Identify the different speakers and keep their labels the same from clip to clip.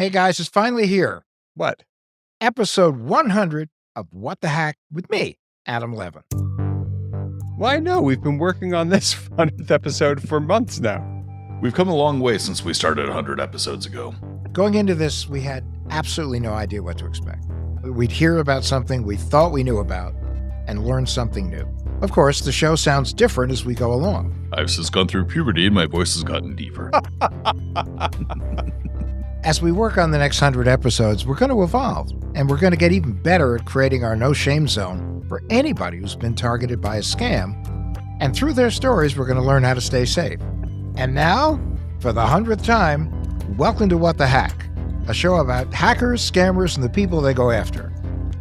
Speaker 1: Hey guys, it's finally here.
Speaker 2: What?
Speaker 1: Episode 100 of What the Hack with me, Adam Levin.
Speaker 2: Why no? We've been working on this 100th episode for months now.
Speaker 3: We've come a long way since we started 100 episodes ago.
Speaker 1: Going into this, we had absolutely no idea what to expect. We'd hear about something we thought we knew about and learn something new. Of course, the show sounds different as we go along.
Speaker 3: I've since gone through puberty and my voice has gotten deeper.
Speaker 1: As we work on the next 100 episodes, we're going to evolve, and we're going to get even better at creating our no-shame zone for anybody who's been targeted by a scam. And through their stories, we're going to learn how to stay safe. And now, for the 100th time, welcome to What the Hack, a show about hackers, scammers, and the people they go after.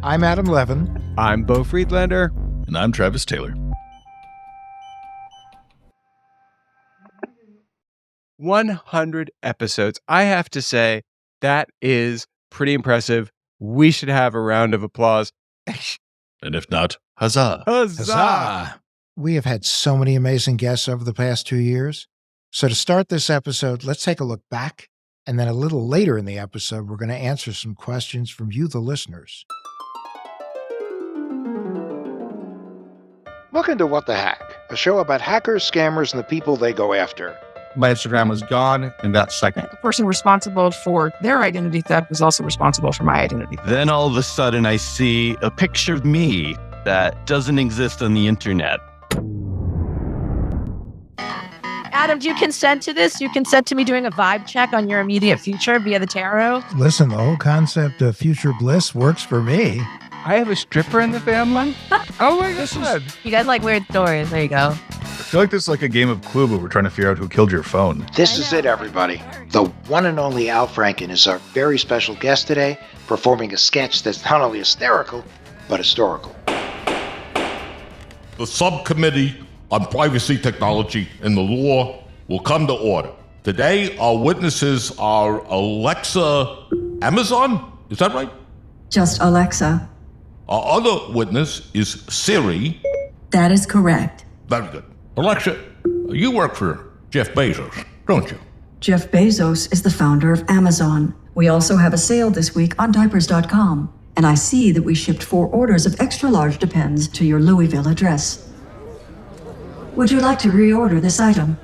Speaker 1: I'm Adam Levin.
Speaker 2: I'm Beau Friedlander.
Speaker 3: And I'm Travis Taylor.
Speaker 2: 100 episodes. I have to say, that is pretty impressive. We should have a round of applause.
Speaker 3: And if not, huzzah.
Speaker 1: Huzzah! We have had so many amazing guests over the past 2 years. So to start this episode, let's take a look back. And then a little later in the episode, we're going to answer some questions from you, the listeners. Welcome to What the Hack, a show about hackers, scammers, and the people they go after.
Speaker 4: My Instagram was gone in that second.
Speaker 5: The person responsible for their identity theft was also responsible for my identity theft.
Speaker 6: Then all of a sudden I see a picture of me that doesn't exist on the internet.
Speaker 5: Adam, do you consent to this? You consent to me doing a vibe check on your immediate future via the tarot?
Speaker 1: Listen, the whole concept of future bliss works for me.
Speaker 2: I have a stripper in the family? Oh my God.
Speaker 5: You guys like weird stories. There you go.
Speaker 3: I feel like this is like a game of Clue, but we're trying to figure out who killed your phone.
Speaker 1: This is it, everybody. The one and only Al Franken is our very special guest today, performing a sketch that's not only hysterical, but historical.
Speaker 7: The Subcommittee on Privacy Technology and the Law will come to order. Today, our witnesses are Alexa Amazon. Is that right?
Speaker 8: Just Alexa.
Speaker 7: Our other witness is Siri.
Speaker 8: That is correct.
Speaker 7: Very good. Alexa, you work for Jeff Bezos, don't you?
Speaker 8: Jeff Bezos is the founder of Amazon. We also have a sale this week on diapers.com. And I see that we shipped 4 orders of extra large Depends to your Louisville address. Would you like to reorder this item?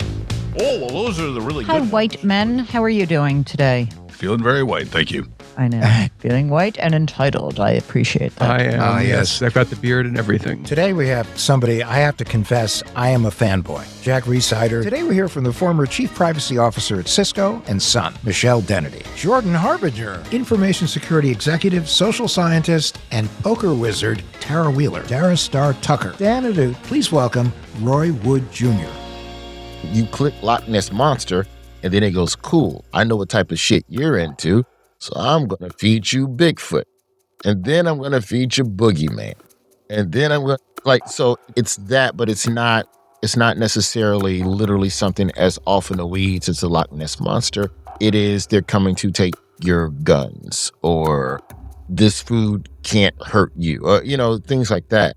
Speaker 7: Oh, well, those are the really
Speaker 9: Hi,
Speaker 7: good
Speaker 9: white men. How are you doing today?
Speaker 3: Feeling very white, thank you.
Speaker 9: I know. Feeling white and entitled. I appreciate that.
Speaker 2: I am. Yes. I've got the beard and everything.
Speaker 1: Today we have somebody, I have to confess, I am a fanboy. Jack Resider. Today we hear from the former Chief Privacy Officer at Cisco and Sun, Michelle Dennedy. Jordan Harbinger, Information Security Executive, Social Scientist, and Poker Wizard, Tara Wheeler. Dara Star Tucker. Dan Adu. Please welcome Roy Wood Jr.
Speaker 10: You click Loch Ness Monster, and then it goes, cool, I know what type of shit you're into, so I'm going to feed you Bigfoot. And then I'm going to feed you Boogeyman. And then I'm going to, so it's that, but it's not necessarily literally something as off in the weeds as a Loch Ness Monster. It is, they're coming to take your guns, or this food can't hurt you, or, things like that.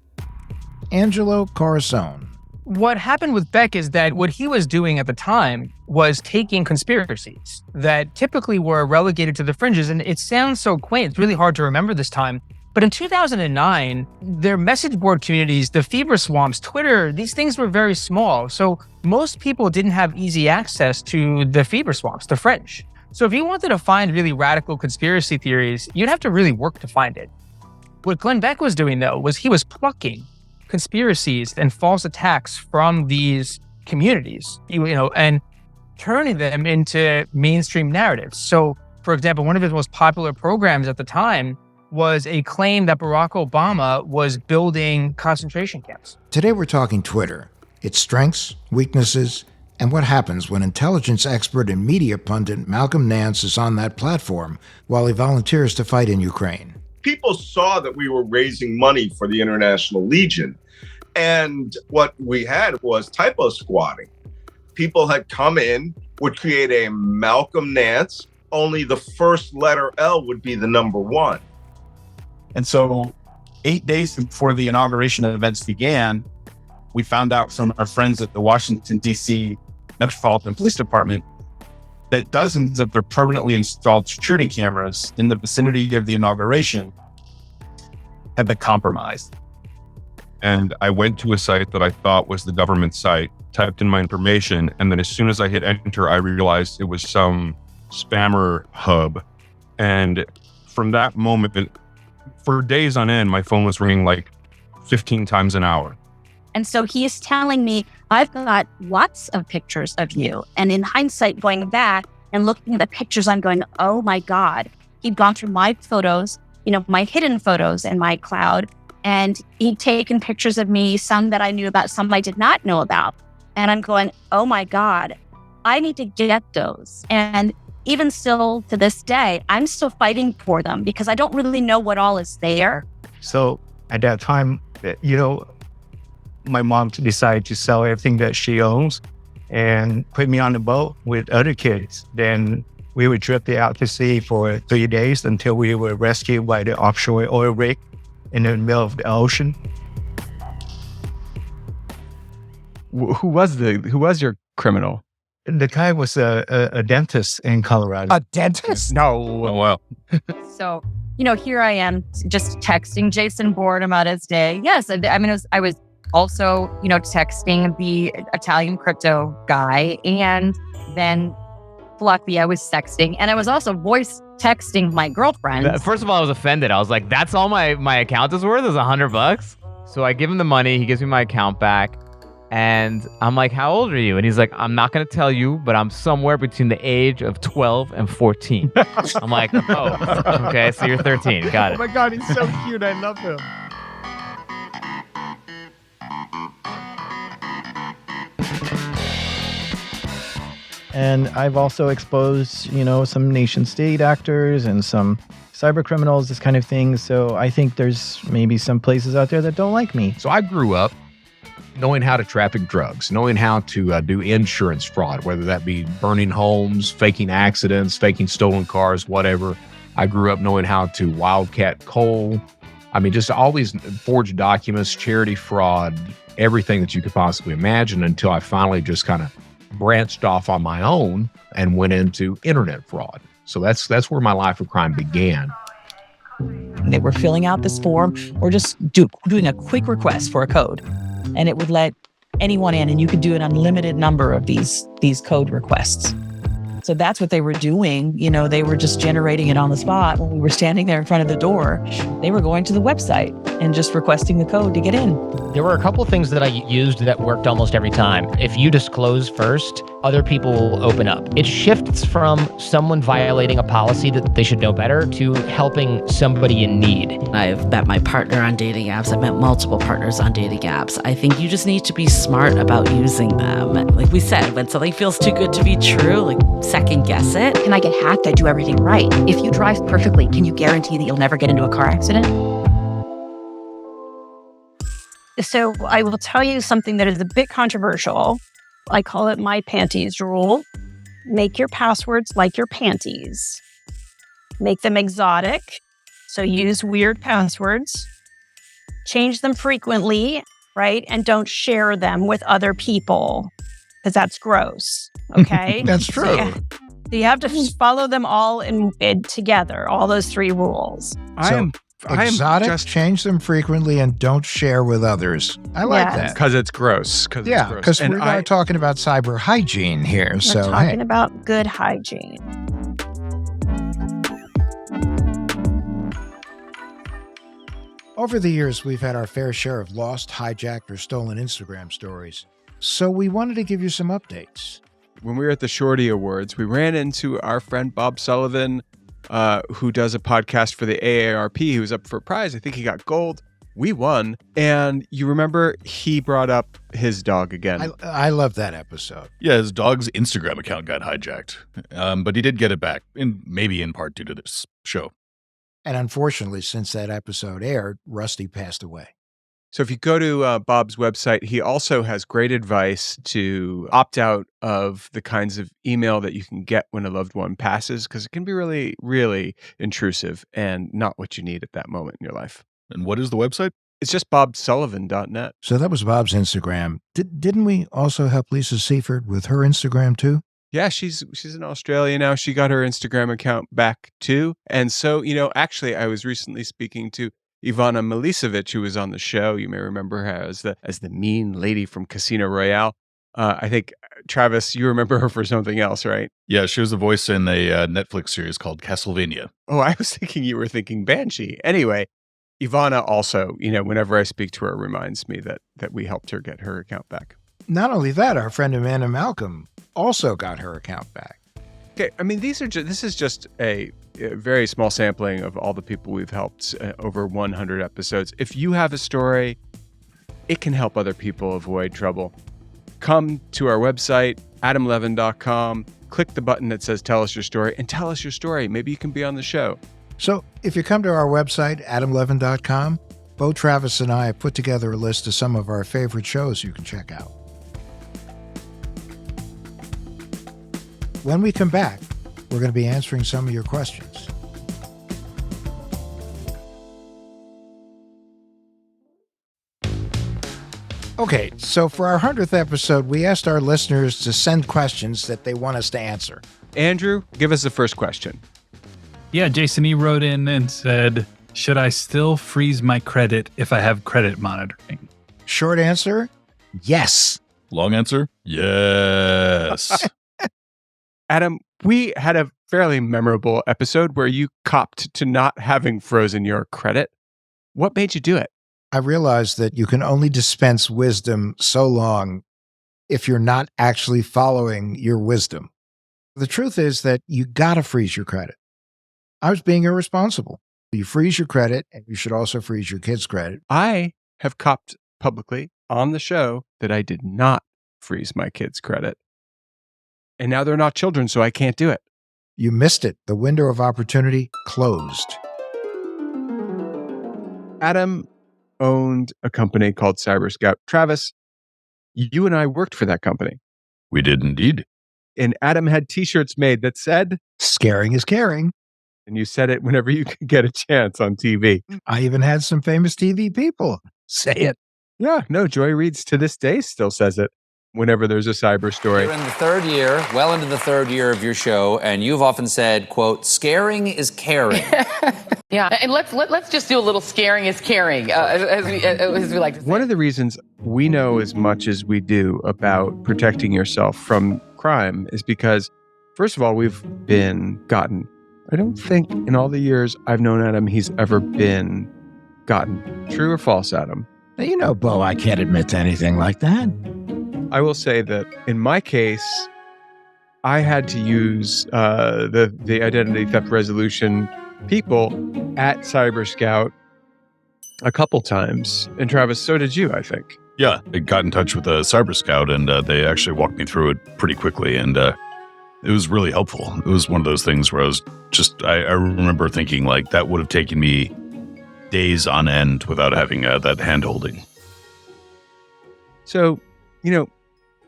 Speaker 1: Angelo Corazon.
Speaker 11: What happened with Beck is that what he was doing at the time was taking conspiracies that typically were relegated to the fringes. And it sounds so quaint. It's really hard to remember this time. But in 2009, their message board communities, the fever swamps, Twitter, these things were very small. So most people didn't have easy access to the fever swamps, the fringe. So if you wanted to find really radical conspiracy theories, you'd have to really work to find it. What Glenn Beck was doing, though, was he was plucking conspiracies and false attacks from these communities, and turning them into mainstream narratives. So, for example, one of his most popular programs at the time was a claim that Barack Obama was building concentration camps.
Speaker 1: Today we're talking Twitter, its strengths, weaknesses, and what happens when intelligence expert and media pundit Malcolm Nance is on that platform while he volunteers to fight in Ukraine.
Speaker 12: People saw that we were raising money for the International Legion. And what we had was typo squatting. People had come in, would create a Malcolm Nance, only the first letter L would be the number 1.
Speaker 4: And so 8 days before the inauguration events began, we found out from our friends at the Washington, D.C. Metropolitan Police Department that dozens of their permanently installed security cameras in the vicinity of the inauguration had been compromised.
Speaker 3: And I went to a site that I thought was the government site, typed in my information, and then as soon as I hit enter, I realized it was some spammer hub. And from that moment, for days on end, my phone was ringing like 15 times an hour.
Speaker 5: And so he is telling me, I've got lots of pictures of you. And in hindsight, going back and looking at the pictures, I'm going, oh my God. He'd gone through my photos, my hidden photos in my cloud. And he'd taken pictures of me, some that I knew about, some I did not know about. And I'm going, oh my God, I need to get those. And even still to this day, I'm still fighting for them because I don't really know what all is there.
Speaker 13: So at that time, my mom decided to sell everything that she owns and put me on the boat with other kids. Then we would drift out to sea for 3 days until we were rescued by the offshore oil rig in the middle of the ocean.
Speaker 2: Who was your criminal?
Speaker 13: The guy was a dentist in Colorado.
Speaker 1: A dentist?
Speaker 2: No.
Speaker 3: Oh, wow.
Speaker 5: So, here I am just texting Jason Bourne about his day. Yes, I was also, texting the Italian crypto guy, and then Fluffy I was texting, and I was also voice texting my girlfriend.
Speaker 14: First of all, I was offended. I was like, that's all my account is worth is $100. So I give him the money. He gives me my account back. And I'm like, how old are you? And he's like, I'm not going to tell you, but I'm somewhere between the age of 12 and 14. I'm like, oh, okay, so you're 13. Got it.
Speaker 2: Oh my God, he's so cute. I love him.
Speaker 15: And I've also exposed, some nation state actors and some cyber criminals, this kind of thing. So I think there's maybe some places out there that don't like me.
Speaker 16: So I grew up knowing how to traffic drugs, knowing how to do insurance fraud, whether that be burning homes, faking accidents, faking stolen cars, whatever. I grew up knowing how to wildcat coal. Just always forged documents, charity fraud, everything that you could possibly imagine until I finally just kind of branched off on my own and went into internet fraud. So that's where my life of crime began.
Speaker 9: They were filling out this form or just doing a quick request for a code. And it would let anyone in, and you could do an unlimited number of these code requests. So that's what they were doing. They were just generating it on the spot. When we were standing there in front of the door, they were going to the website and just requesting the code to get in.
Speaker 17: There were a couple things that I used that worked almost every time. If you disclose first, other people will open up. It shifts from someone violating a policy that they should know better to helping somebody in need.
Speaker 18: I've met my partner on dating apps. I've met multiple partners on dating apps. I think you just need to be smart about using them. Like we said, when something feels too good to be true, second guess it.
Speaker 19: Can I get hacked? I do everything right. If you drive perfectly, can you guarantee that you'll never get into a car accident?
Speaker 5: So I will tell you something that is a bit controversial. I call it my panties rule. Make your passwords like your panties. Make them exotic. So use weird passwords. Change them frequently, right? And don't share them with other people because that's gross. Okay?
Speaker 1: That's true.
Speaker 5: So you have to follow them all in together, all those 3 rules.
Speaker 1: Exotic, change them frequently, and don't share with others. I like that.
Speaker 2: Because it's gross.
Speaker 1: Yeah, because we're not talking about cyber hygiene here.
Speaker 5: We're talking about good hygiene.
Speaker 1: Over the years, we've had our fair share of lost, hijacked, or stolen Instagram stories. So we wanted to give you some updates.
Speaker 2: When we were at the Shorty Awards, we ran into our friend Bob Sullivan, who does a podcast for the AARP. He was up for a prize. I think he got gold. We won. And you remember he brought up his dog again.
Speaker 1: I love that episode.
Speaker 3: Yeah, his dog's Instagram account got hijacked. But he did get it back, maybe in part due to this show.
Speaker 1: And unfortunately, since that episode aired, Rusty passed away.
Speaker 2: So if you go to Bob's website, he also has great advice to opt out of the kinds of email that you can get when a loved one passes, because it can be really, really intrusive and not what you need at that moment in your life.
Speaker 3: And what is the website?
Speaker 2: It's just bobsullivan.net.
Speaker 1: So that was Bob's Instagram. Didn't we also help Lisa Seifert with her Instagram too?
Speaker 2: Yeah, she's in Australia now. She got her Instagram account back too. And so, actually I was recently speaking to Ivana Milicevic, who was on the show. You may remember her as the mean lady from Casino Royale. I think Travis, you remember her for something else, right?
Speaker 20: Yeah, she was the voice in a Netflix series called Castlevania.
Speaker 2: Oh, I was thinking you were thinking Banshee. Anyway, Ivana also, whenever I speak to her, reminds me that we helped her get her account back.
Speaker 1: Not only that, our friend Amanda Malcolm also got her account back.
Speaker 2: Okay, I mean, this is just a very small sampling of all the people we've helped over 100 episodes. If you have a story, it can help other people avoid trouble. Come to our website, adamlevin.com, click the button that says Tell Us Your Story, and tell us your story. Maybe you can be on the show.
Speaker 1: So if you come to our website, adamlevin.com, Beau, Travis, and I have put together a list of some of our favorite shows you can check out. When we come back, we're going to be answering some of your questions. Okay, so for our 100th episode, we asked our listeners to send questions that they want us to answer.
Speaker 2: Andrew, give us the first question.
Speaker 21: Yeah, Jason E. wrote in and said, should I still freeze my credit if I have credit monitoring?
Speaker 1: Short answer, yes.
Speaker 20: Long answer, yes.
Speaker 2: Adam, we had a fairly memorable episode where you copped to not having frozen your credit. What made you do it?
Speaker 1: I realized that you can only dispense wisdom so long if you're not actually following your wisdom. The truth is that you gotta freeze your credit. I was being irresponsible. You freeze your credit, and you should also freeze your kids' credit.
Speaker 2: I have copped publicly on the show that I did not freeze my kids' credit. And now they're not children, so I can't do it.
Speaker 1: You missed it. The window of opportunity closed.
Speaker 2: Adam owned a company called Cyber Scout. Travis, you and I worked for that company.
Speaker 20: We did indeed.
Speaker 2: And Adam had t-shirts made that said,
Speaker 1: "Scaring is caring."
Speaker 2: And you said it whenever you could get a chance on TV.
Speaker 1: I even had some famous TV people say it.
Speaker 2: Yeah, no, Joy Reid's to this day still says it whenever there's a cyber story.
Speaker 22: You're in the third year, well into the third year of your show, and you've often said, quote, scaring is caring.
Speaker 23: Yeah, and let's just do a little scaring is caring, as we like to say.
Speaker 2: One of the reasons we know as much as we do about protecting yourself from crime is because, first of all, we've been gotten. I don't think in all the years I've known Adam, he's ever been gotten. True or false, Adam?
Speaker 1: You know, Beau, I can't admit to anything like that.
Speaker 2: I will say that in my case, I had to use the identity theft resolution people at Cyber Scout a couple times. And Travis, so did you, I think.
Speaker 20: Yeah, I got in touch with a Cyber Scout, and they actually walked me through it pretty quickly, and it was really helpful. It was one of those things where I remember thinking, like, that would have taken me days on end without having that hand-holding.
Speaker 2: So,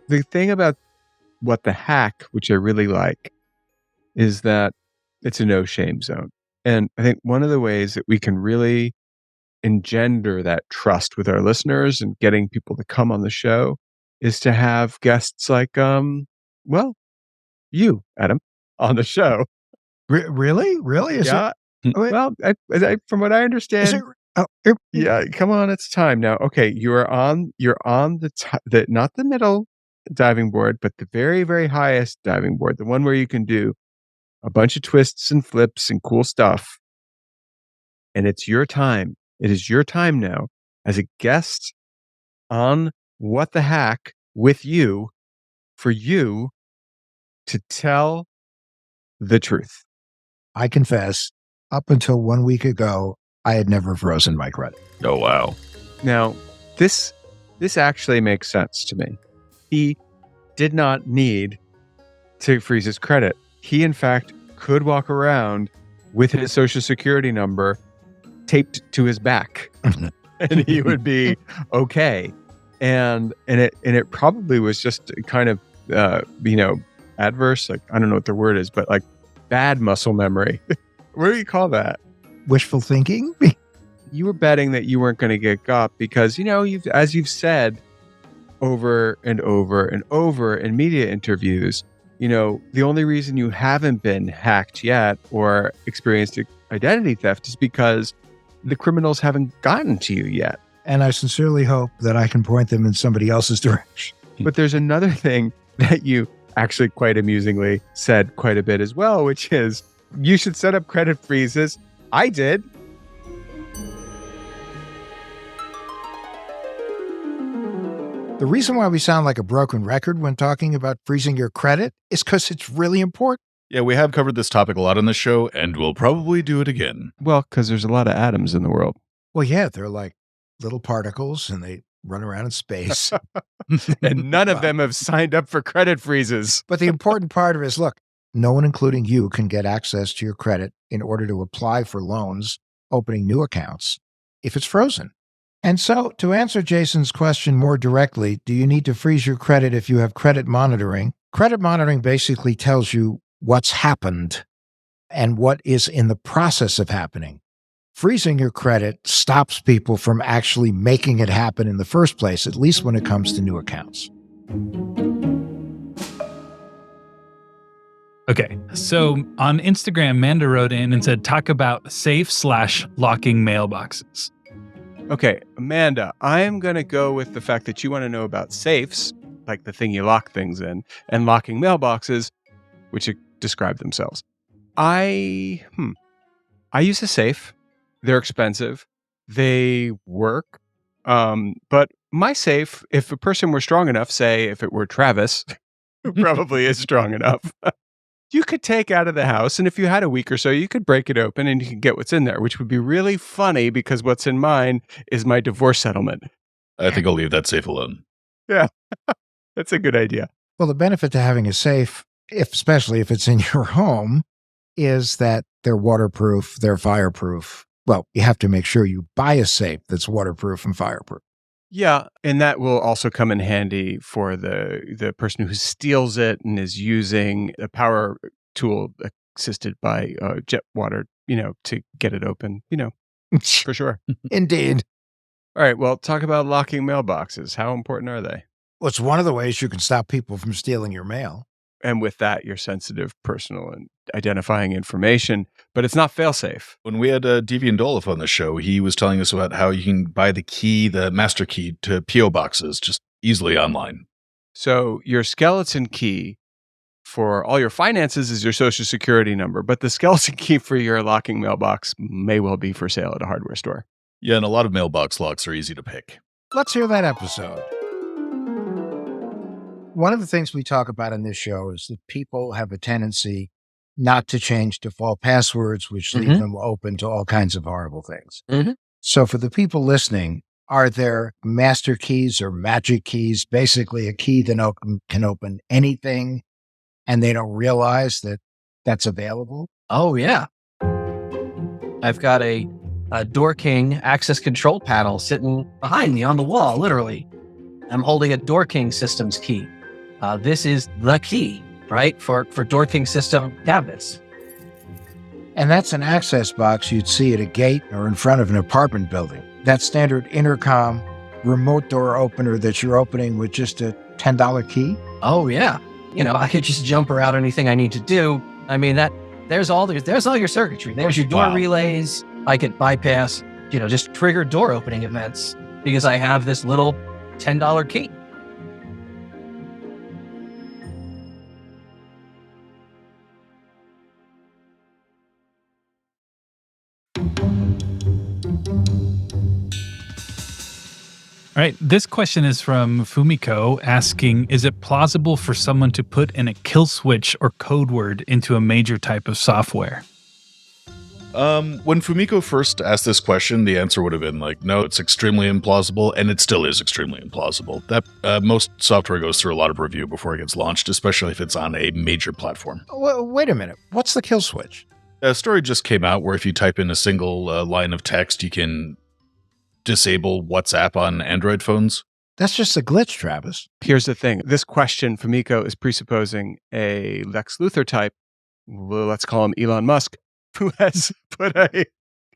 Speaker 2: the thing about What the Hack, which I really like, is that it's a no-shame zone. And I think one of the ways that we can really engender that trust with our listeners and getting people to come on the show is to have guests like, you, Adam, on the show.
Speaker 1: Really? Is
Speaker 2: yeah.
Speaker 1: it?
Speaker 2: Well, I, from what I understand, yeah. Come on, it's time now. Okay, you're on the not the middle diving board, but the very, very highest diving board, the one where you can do a bunch of twists and flips and cool stuff. And it's your time. It is your time now as a guest on What the Hack with you, for you to tell the truth.
Speaker 1: I confess, up until 1 week ago, I had never frozen my credit.
Speaker 20: Oh, wow.
Speaker 2: Now, this actually makes sense to me. He did not need to freeze his credit. He, in fact, could walk around with his social security number taped to his back and he would be okay. And it probably was just kind of, adverse, like, I don't know what the word is, but like bad muscle memory. What do you call that?
Speaker 1: Wishful thinking?
Speaker 2: You were betting that you weren't going to get got because, as you've said over and over and over in media interviews, the only reason you haven't been hacked yet or experienced identity theft is because the criminals haven't gotten to you yet.
Speaker 1: And I sincerely hope that I can point them in somebody else's direction.
Speaker 2: But there's another thing that you actually quite amusingly said quite a bit as well, which is you should set up credit freezes. I did.
Speaker 1: The reason why we sound like a broken record when talking about freezing your credit is because it's really important.
Speaker 20: Yeah, we have covered this topic a lot on the show, and we'll probably do it again.
Speaker 2: Well, because there's a lot of atoms in the world.
Speaker 1: Well, yeah, they're like little particles and they run around in space.
Speaker 2: And none of them have signed up for credit freezes.
Speaker 1: But the important part of it is, look, no one, including you, can get access to your credit in order to apply for loans, opening new accounts, if it's frozen. And so, to answer Jason's question more directly, do you need to freeze your credit if you have credit monitoring? Credit monitoring basically tells you what's happened and what is in the process of happening. Freezing your credit stops people from actually making it happen in the first place, at least when it comes to new accounts.
Speaker 21: Okay, so on Instagram, Manda wrote in and said, talk about safe/locking mailboxes.
Speaker 2: Okay, Amanda, I'm going to go with the fact that you want to know about safes, like the thing you lock things in, and locking mailboxes, which describe themselves. I use a safe. They're expensive. They work. But my safe, if a person were strong enough, say if it were Travis, who probably is strong enough, you could take out of the house, and if you had a week or so, you could break it open and you could get what's in there, which would be really funny because what's in mine is my divorce settlement.
Speaker 20: I think I'll leave that safe alone.
Speaker 2: Yeah, that's a good idea.
Speaker 1: Well, the benefit to having a safe, especially if it's in your home, is that they're waterproof, they're fireproof. Well, you have to make sure you buy a safe that's waterproof and fireproof.
Speaker 2: Yeah, and that will also come in handy for the person who steals it and is using a power tool assisted by jet water, to get it open, for sure.
Speaker 1: Indeed.
Speaker 2: All right, well, talk about locking mailboxes. How important are they?
Speaker 1: Well, it's one of the ways you can stop people from stealing your mail.
Speaker 2: And with that, your sensitive, personal, and identifying information, but it's not fail-safe.
Speaker 20: When we had Deviant Dolph on the show, he was telling us about how you can buy the key, the master key to P.O. boxes just easily online.
Speaker 2: So your skeleton key for all your finances is your social security number, but the skeleton key for your locking mailbox may well be for sale at a hardware store.
Speaker 20: Yeah, and a lot of mailbox locks are easy to pick.
Speaker 1: Let's hear that episode. One of the things we talk about in this show is that people have a tendency not to change default passwords, which leave them open to all kinds of horrible things. So for the people listening, are there master keys or magic keys, basically a key that can open anything, and they don't realize that that's available?
Speaker 6: Oh, yeah. I've got a Door King access control panel sitting behind me on the wall, literally. I'm holding a Door King systems key. This is the key, right, for Door King system cabinets.
Speaker 1: And that's an access box you'd see at a gate or in front of an apartment building. That standard intercom remote door opener that you're opening with just a $10 key?
Speaker 6: Oh, yeah. I could just jump around anything I need to do. I mean, there's all your circuitry. There's your door relays. I could bypass, just trigger door opening events because I have this little $10 key.
Speaker 21: All right, this question is from Fumiko asking, is it plausible for someone to put in a kill switch or code word into a major type of software?
Speaker 20: When Fumiko first asked this question, the answer would have been like, no, it's extremely implausible, and it still is extremely implausible. That most software goes through a lot of review before it gets launched, especially if it's on a major platform.
Speaker 1: Well, wait a minute. What's the kill switch?
Speaker 20: A story just came out where if you type in a single line of text, you can disable WhatsApp on Android phones.
Speaker 1: That's just a glitch, Travis.
Speaker 2: Here's the thing. This question, Fumiko, is presupposing a Lex Luthor type, well, let's call him Elon Musk, who has put a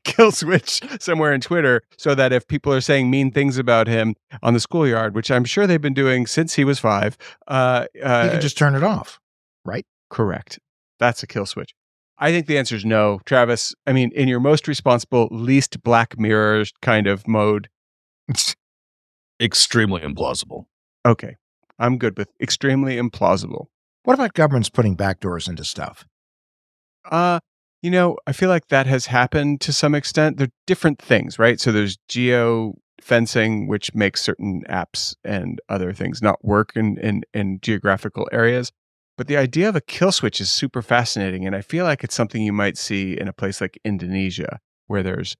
Speaker 2: kill switch somewhere in Twitter so that if people are saying mean things about him on the schoolyard, which I'm sure they've been doing since he was 5,
Speaker 1: you can just turn it off. right?
Speaker 2: Correct. That's a kill switch. I think the answer is no. Travis, I mean, in your most responsible, least Black Mirror kind of mode.
Speaker 20: Extremely implausible.
Speaker 2: Okay. I'm good with extremely implausible.
Speaker 1: What about governments putting backdoors into stuff?
Speaker 2: I feel like that has happened to some extent. They're different things, right? So there's geo fencing, which makes certain apps and other things not work in geographical areas. But the idea of a kill switch is super fascinating. And I feel like it's something you might see in a place like Indonesia, where there's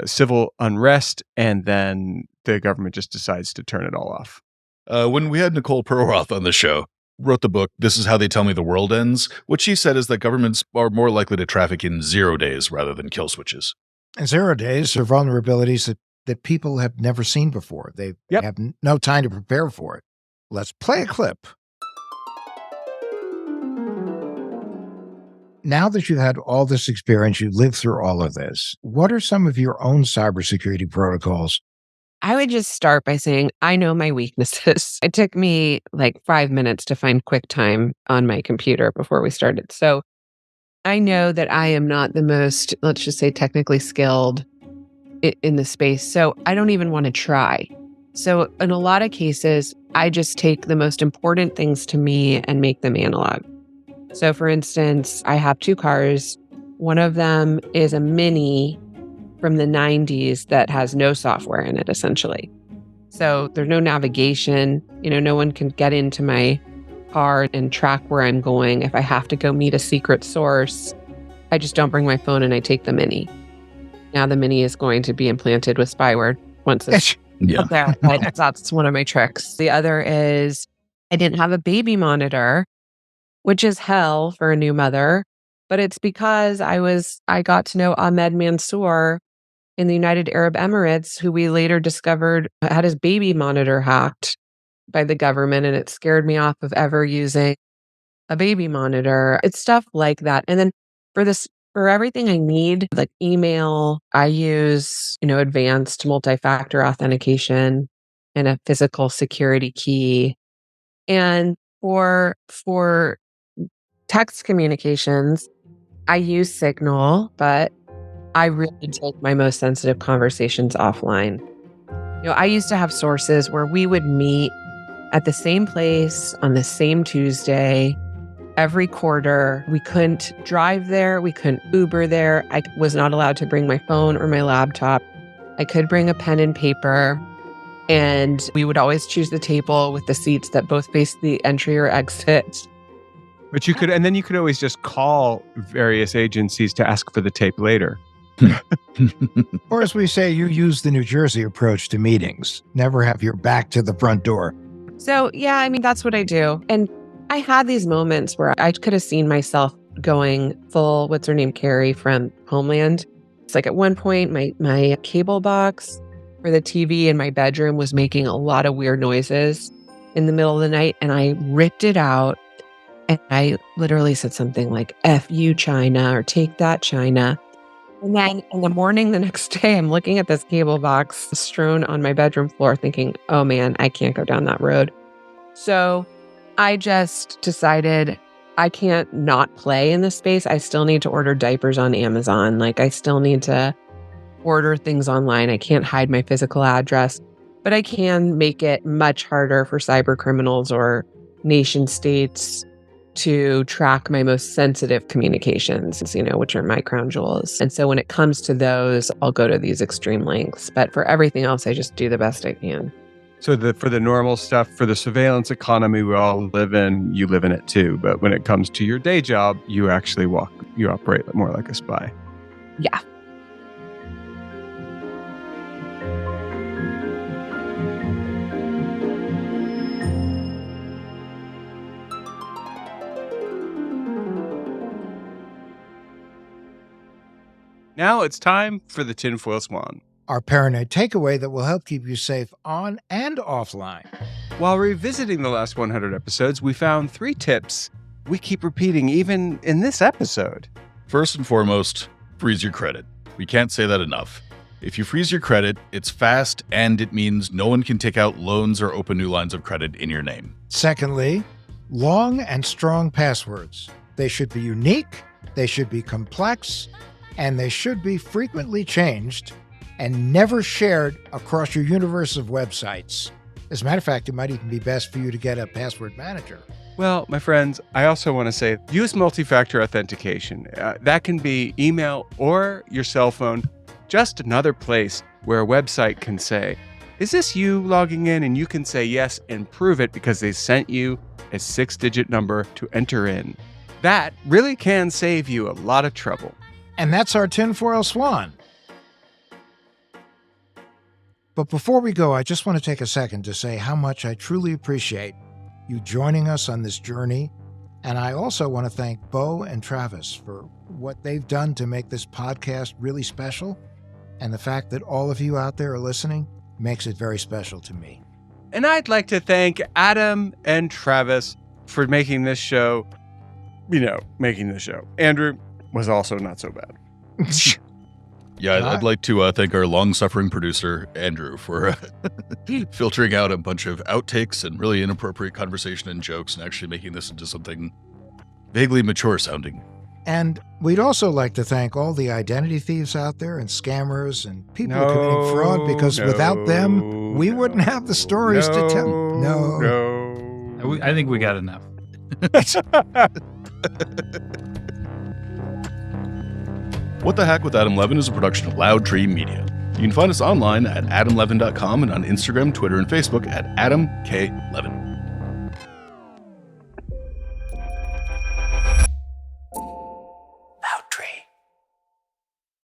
Speaker 2: civil unrest and then the government just decides to turn it all off.
Speaker 20: When we had Nicole Perlroth on the show, wrote the book, This Is How They Tell Me the World Ends, what she said is that governments are more likely to traffic in 0 days rather than kill switches.
Speaker 1: And 0 days are vulnerabilities that people have never seen before. They have no time to prepare for it. Let's play a clip. Now that you've had all this experience, you lived through all of this, what are some of your own cybersecurity protocols?
Speaker 7: I would just start by saying, I know my weaknesses. It took me like 5 minutes to find QuickTime on my computer before we started. So I know that I am not the most, let's just say, technically skilled in the space. So I don't even want to try. So in a lot of cases, I just take the most important things to me and make them analog. So for instance, I have 2 cars. One of them is a Mini from the 90s that has no software in it, essentially. So there's no navigation. No one can get into my car and track where I'm going. If I have to go meet a secret source, I just don't bring my phone and I take the Mini. Now the Mini is going to be implanted with spyware once it's up there. But that's one of my tricks. The other is I didn't have a baby monitor, which is hell for a new mother. But it's because I got to know Ahmed Mansour in the United Arab Emirates, who we later discovered had his baby monitor hacked by the government, and it scared me off of ever using a baby monitor. It's stuff like that. And then for everything I need, like email, I use, advanced multi-factor authentication and a physical security key. And for text communications, I use Signal, but I really take my most sensitive conversations offline. I used to have sources where we would meet at the same place on the same Tuesday every quarter. We couldn't drive there. We couldn't Uber there. I was not allowed to bring my phone or my laptop. I could bring a pen and paper. And we would always choose the table with the seats that both faced the entry or exit.
Speaker 2: But you could always just call various agencies to ask for the tape later.
Speaker 1: Or as we say, you use the New Jersey approach to meetings. Never have your back to the front door.
Speaker 7: So, yeah, that's what I do. And I had these moments where I could have seen myself going full, what's her name, Carrie from Homeland. It's like at one point, my cable box for the TV in my bedroom was making a lot of weird noises in the middle of the night. And I ripped it out. And I literally said something like, F you, China, or take that, China. And then in the morning the next day, I'm looking at this cable box strewn on my bedroom floor thinking, oh man, I can't go down that road. So I just decided I can't not play in this space. I still need to order diapers on Amazon. I still need to order things online. I can't hide my physical address, but I can make it much harder for cyber criminals or nation states to track my most sensitive communications, which are my crown jewels. And so when it comes to those, I'll go to these extreme lengths. But for everything else, I just do the best I can.
Speaker 2: So for the normal stuff, for the surveillance economy we all live in, you live in it too. But when it comes to your day job, you operate more like a spy.
Speaker 7: Yeah.
Speaker 2: Now it's time for the tinfoil swan.
Speaker 1: Our paranoid takeaway that will help keep you safe on and offline.
Speaker 2: While revisiting the last 100 episodes, we found 3 tips we keep repeating even in this episode.
Speaker 20: First and foremost, freeze your credit. We can't say that enough. If you freeze your credit, it's fast and it means no one can take out loans or open new lines of credit in your name.
Speaker 1: Secondly, long and strong passwords. They should be unique, they should be complex, and they should be frequently changed and never shared across your universe of websites. As a matter of fact, it might even be best for you to get a password manager.
Speaker 2: Well, my friends, I also want to say use multi-factor authentication. That can be email or your cell phone, just another place where a website can say, is this you logging in? And you can say yes and prove it because they sent you a 6-digit number to enter in. That really can save you a lot of trouble.
Speaker 1: And that's our tinfoil swan. But before we go, I just want to take a second to say how much I truly appreciate you joining us on this journey. And I also want to thank Beau and Travis for what they've done to make this podcast really special. And the fact that all of you out there are listening makes it very special to me.
Speaker 2: And I'd like to thank Adam and Travis for making this show, Andrew was also not so bad.
Speaker 20: Yeah, I'd like to thank our long-suffering producer, Andrew, for filtering out a bunch of outtakes and really inappropriate conversation and jokes and actually making this into something vaguely mature sounding.
Speaker 1: And we'd also like to thank all the identity thieves out there and scammers and people committing fraud, because without them, we wouldn't have the stories to tell.
Speaker 21: I think we got enough.
Speaker 20: What the Hack with Adam Levin is a production of Loud Tree Media. You can find us online at adamlevin.com and on Instagram, Twitter, and Facebook at Adam K. Levin.